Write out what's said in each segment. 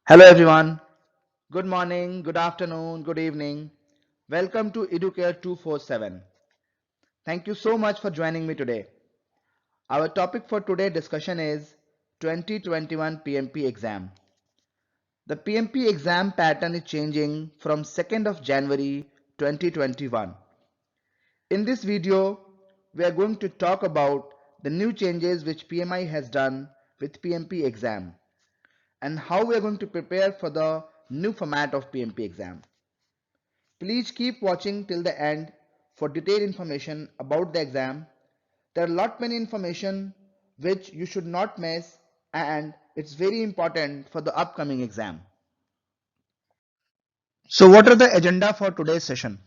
Hello everyone. Good morning, good afternoon, good evening. Welcome to Educare 247. Thank you so much for joining me today. Our topic for today's discussion is 2021 PMP exam. The PMP exam pattern is changing from 2nd of January 2021. In this video, we are going to talk about the new changes which PMI has done with PMP exam and how we are going to prepare for the new format of PMP exam. Please keep watching till the end for detailed information about the exam. There are lot many information which you should not miss, and it's very important for the upcoming exam. So what are the agenda for today's session?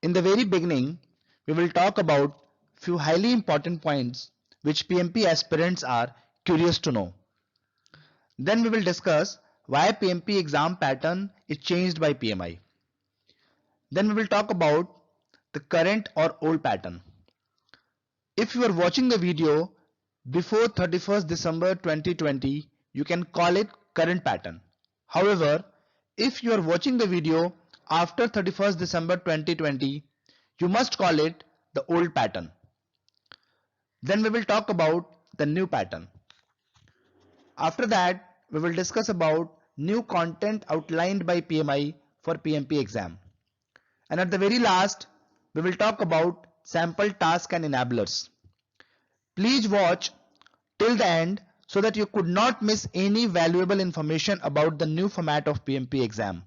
In the very beginning, we will talk about few highly important points which PMP aspirants are curious to know. Then we will discuss why PMP exam pattern is changed by PMI. Then we will talk about the current or old pattern. If you are watching the video before 31st December 2020, you can call it current pattern. However, if you are watching the video after 31st December 2020, you must call it the old pattern. Then we will talk about the new pattern. After that, we will discuss about new content outlined by PMI for PMP exam. And at the very last, we will talk about sample task and enablers. Please watch till the end so that you could not miss any valuable information about the new format of PMP exam.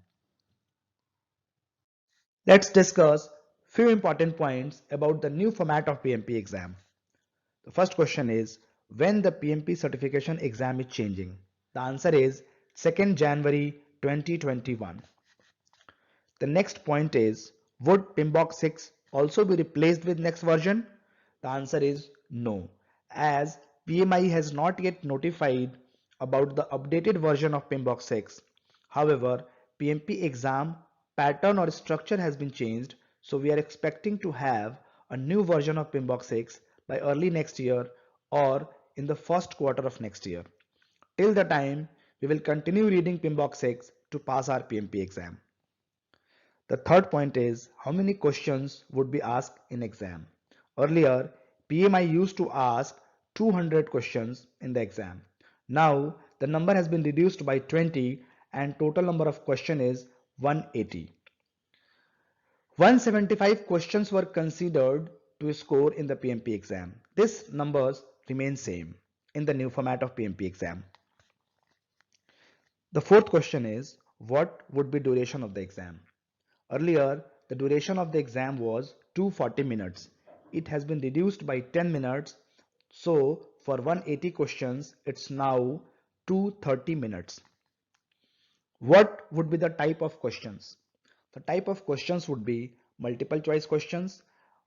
Let's discuss few important points about the new format of PMP exam. The first question is when the PMP certification exam is changing. The answer is 2nd January 2021. The next point is would PMBOK 6 also be replaced with next version? The answer is no, as PMI has not yet notified about the updated version of PMBOK 6. However, PMP exam pattern or structure has been changed, so we are expecting to have a new version of PMBOK 6 by early next year or in the first quarter of next year. Till the time, we will continue reading PMBOK 6 to pass our PMP exam. The third point is how many questions would be asked in exam. Earlier, PMI used to ask 200 questions in the exam. Now, the number has been reduced by 20 and total number of questions is 180. 175 questions were considered to score in the PMP exam. These numbers remain same in the new format of PMP exam. The fourth question is what would be duration of the exam? Earlier, the duration of the exam was 240 minutes. It has been reduced by 10 minutes. So for 180 questions, it's now 230 minutes. What would be the type of questions? The type of questions would be multiple choice questions,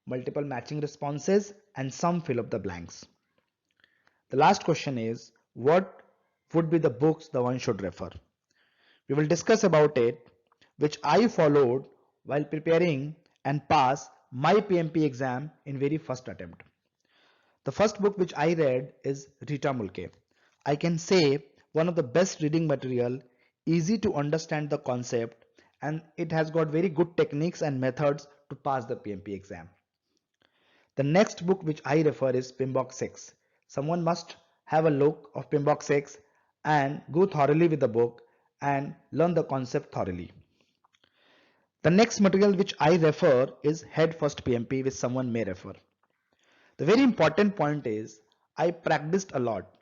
multiple matching responses, and some fill up the blanks. The last question is what would be the books the one should refer? We will discuss about it, which I followed while preparing and pass my PMP exam in very first attempt. The first book which I read is Rita Mulke. I can say one of the best reading material, easy to understand the concept, and it has got very good techniques and methods to pass the PMP exam. The next book which I refer is PMBOK 6. Someone must have a look of PMBOK 6 and go thoroughly with the book and learn the concept thoroughly. The next material which I refer is Head First PMP, which someone may refer. The very important point is I practiced a lot.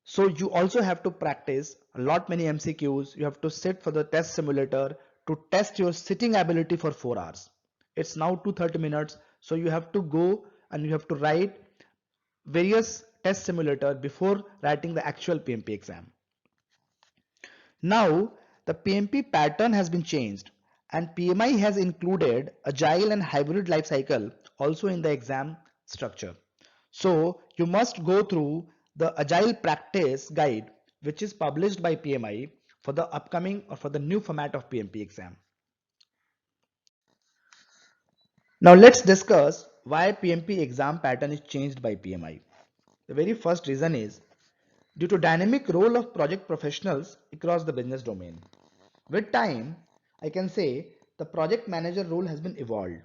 So you also have to practice a lot many MCQs. You have to sit for the test simulator to test your sitting ability for 4 hours. It's now 230 minutes. So you have to go and you have to write various test simulator before writing the actual PMP exam. Now the PMP pattern has been changed and PMI has included agile and hybrid life cycle also in the exam structure. So you must go through the agile practice guide which is published by PMI for the upcoming or for the new format of PMP exam. Now let's discuss why PMP exam pattern is changed by PMI. The very first reason is due to dynamic role of project professionals across the business domain. With time, I can say the project manager role has been evolved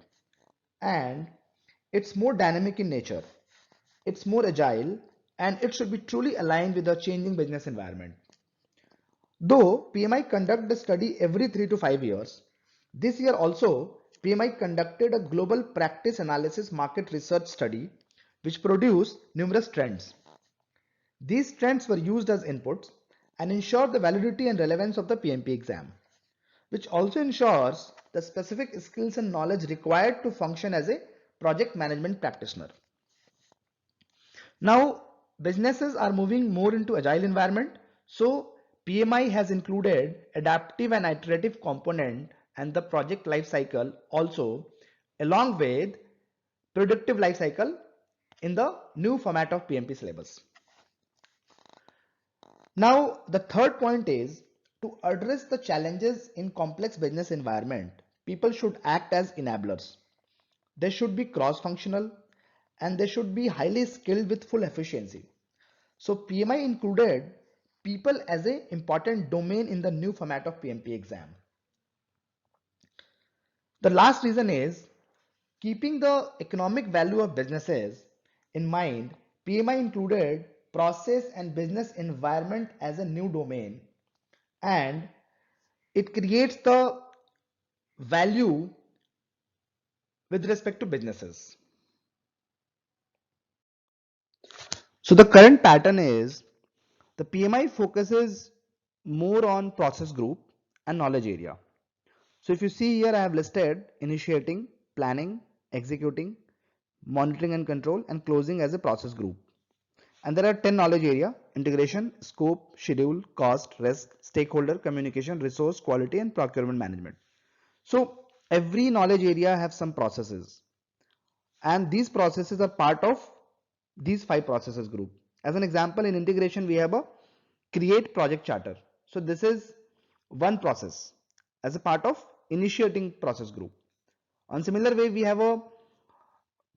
and it's more dynamic in nature. It's more agile and it should be truly aligned with the changing business environment. Though PMI conduct the study every 3 to 5 years, this year also PMI conducted a global practice analysis market research study which produced numerous trends. These trends were used as inputs and ensure the validity and relevance of the PMP exam, which also ensures the specific skills and knowledge required to function as a project management practitioner. Now, businesses are moving more into agile environment, so PMI has included adaptive and iterative component and the project life cycle also along with predictive life cycle in the new format of PMP syllabus. Now, the third point is to address the challenges in complex business environment, people should act as enablers. They should be cross-functional and they should be highly skilled with full efficiency. So PMI included people as an important domain in the new format of PMP exam. The last reason is keeping the economic value of businesses in mind, PMI included process and business environment as a new domain and it creates the value with respect to businesses. So the current pattern is the PMI focuses more on process group and knowledge area. So if you see here, I have listed initiating, planning, executing, monitoring and control, and closing as a process group. And there are 10 knowledge area: integration, scope, schedule, cost, risk, stakeholder, communication, resource, quality, and procurement management. So every knowledge area have some processes and these processes are part of these 5 processes group. As an example, in integration, we have a create project charter. So this is one process as a part of initiating process group. On similar way, we have a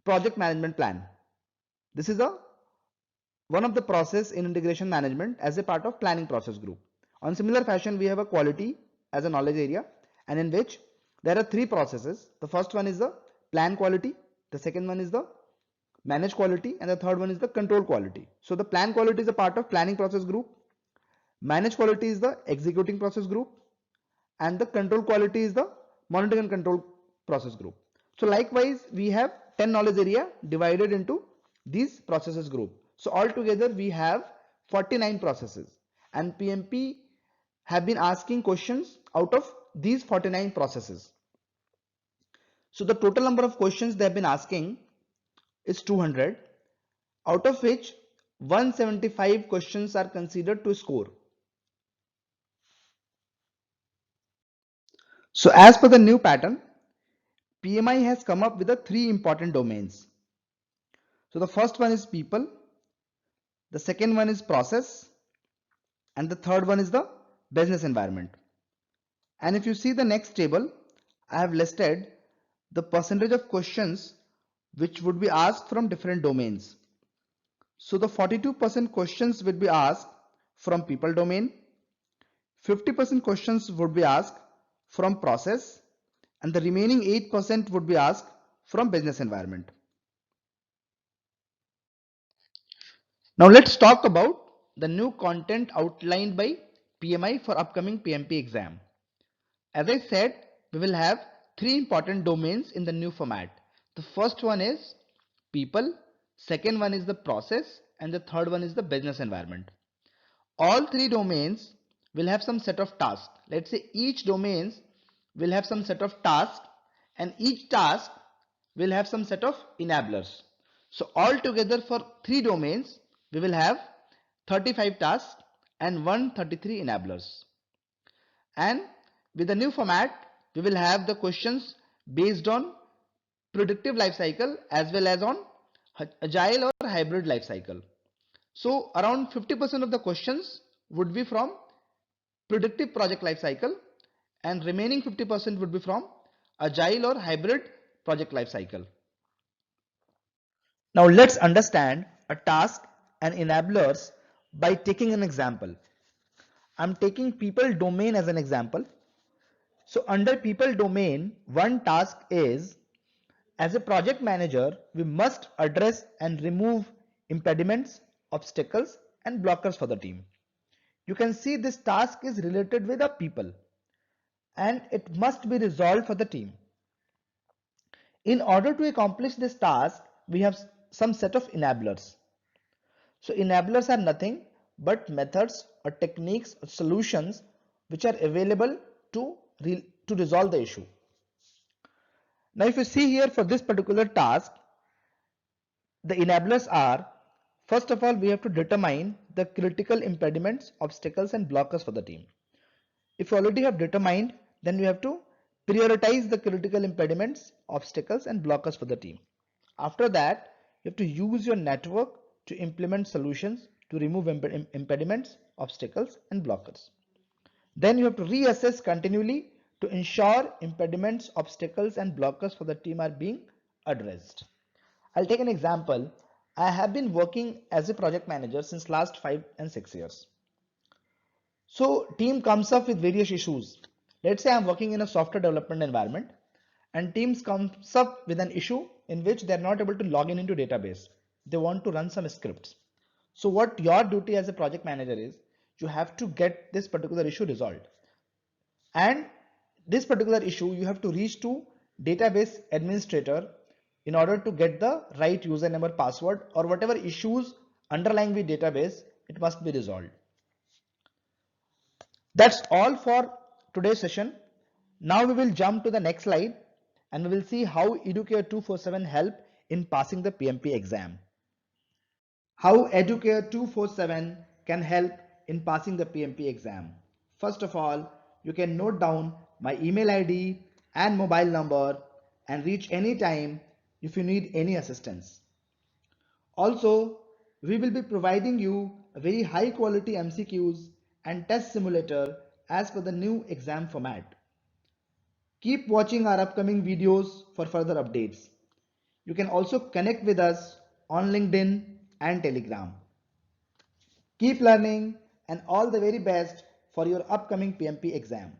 project management plan. This is a one of the process in integration management as a part of planning process group. On similar fashion, we have a quality as a knowledge area and in which there are 3 processes. The first one is the plan quality, the second one is the manage quality, and the third one is the control quality. So the plan quality is a part of planning process group, manage quality is the executing process group, and the control quality is the monitoring and control process group. So likewise, we have 10 knowledge area divided into these processes group. So altogether we have 49 processes and PMP have been asking questions out of these 49 processes. So the total number of questions they have been asking is 200, out of which 175 questions are considered to score. So as per the new pattern, PMI has come up with the 3 important domains. So the first one is people, the second one is process, and the third one is the business environment. And if you see the next table, I have listed the percentage of questions which would be asked from different domains. So the 42% questions will be asked from people domain, 50% questions would be asked from process, and the remaining 8% would be asked from business environment. Now let's talk about the new content outlined by PMI for upcoming PMP exam. As I said, we will have 3 important domains in the new format. The first one is people, second one is the process, and the third one is the business environment. All 3 domains will have some set of tasks. Let's say each domains will have some set of tasks and each task will have some set of enablers. So altogether for 3 domains, we will have 35 tasks and 133 enablers. And with the new format, we will have the questions based on predictive life cycle as well as on agile or hybrid life cycle. So around 50% of the questions would be from predictive project life cycle and remaining 50% would be from agile or hybrid project life cycle. Now let's understand a task and enablers by taking an example. I'm taking people domain as an example. So under people domain, one task is, as a project manager, we must address and remove impediments, obstacles, and blockers for the team. You can see this task is related with the people and it must be resolved for the team. In order to accomplish this task, we have some set of enablers. So enablers are nothing but methods or techniques or solutions which are available to resolve the issue. Now if you see here for this particular task, the enablers are, first of all, we have to determine the critical impediments, obstacles and blockers for the team. If you already have determined, then we have to prioritize the critical impediments, obstacles and blockers for the team. After that, you have to use your network to implement solutions to remove impediments, obstacles and blockers. Then you have to reassess continually to ensure impediments, obstacles and blockers for the team are being addressed. I'll take an example. I have been working as a project manager since last 5 and 6 years. So team comes up with various issues. Let's say I'm working in a software development environment and teams comes up with an issue in which they're not able to log in into database. They want to run some scripts. So what your duty as a project manager is, you have to get this particular issue resolved. And this particular issue you have to reach to database administrator in order to get the right username or password or whatever issues underlying the database, it must be resolved. That's all for today's session. Now we will jump to the next slide and we will see how Educare 247 help in passing the PMP exam. How Educare 247 can help in passing the PMP exam. First of all, you can note down my email ID and mobile number and reach anytime if you need any assistance. Also, we will be providing you a very high quality MCQs and test simulator as per the new exam format. Keep watching our upcoming videos for further updates. You can also connect with us on LinkedIn and Telegram. Keep learning and all the very best for your upcoming PMP exam.